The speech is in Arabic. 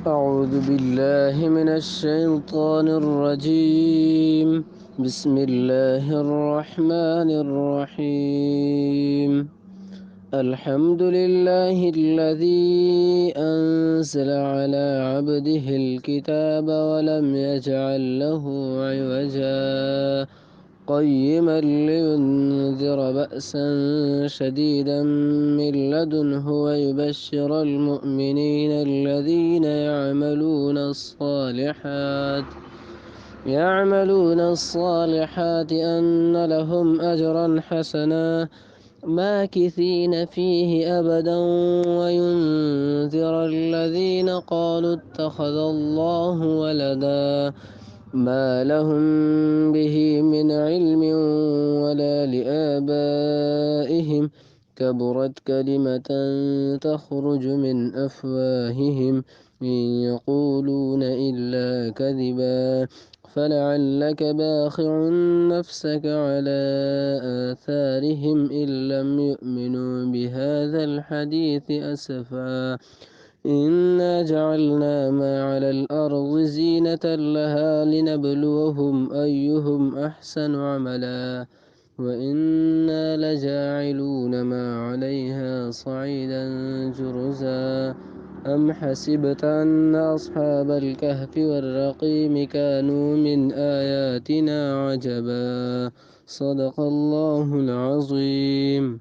أعوذ بالله من الشيطان الرجيم. بسم الله الرحمن الرحيم. الحمد لله الذي أنزل على عبده الكتاب ولم يجعل له عوجا قيما لينذر بأسا شديدا من لدنه ويبشر المؤمنين الذين يعملون الصالحات أن لهم أجرا حسنا ماكثين فيه أبدا وينذر الذين قالوا اتخذ الله ولدا ما لهم به من علم ولا لآبائهم كبرت كلمة تخرج من أفواههم إن يقولون إلا كذبا فلعلك باخع نفسك على آثارهم إن لم يؤمنوا بهذا الحديث أسفا إنا جعلنا ما على الأرض زينة لها لنبلوهم أيهم أحسن عملا وإنا لجاعلون ما عليها صعيدا جرزا أم حسبت أن أصحاب الكهف والرقيم كانوا من آياتنا عجبا صدق الله العظيم.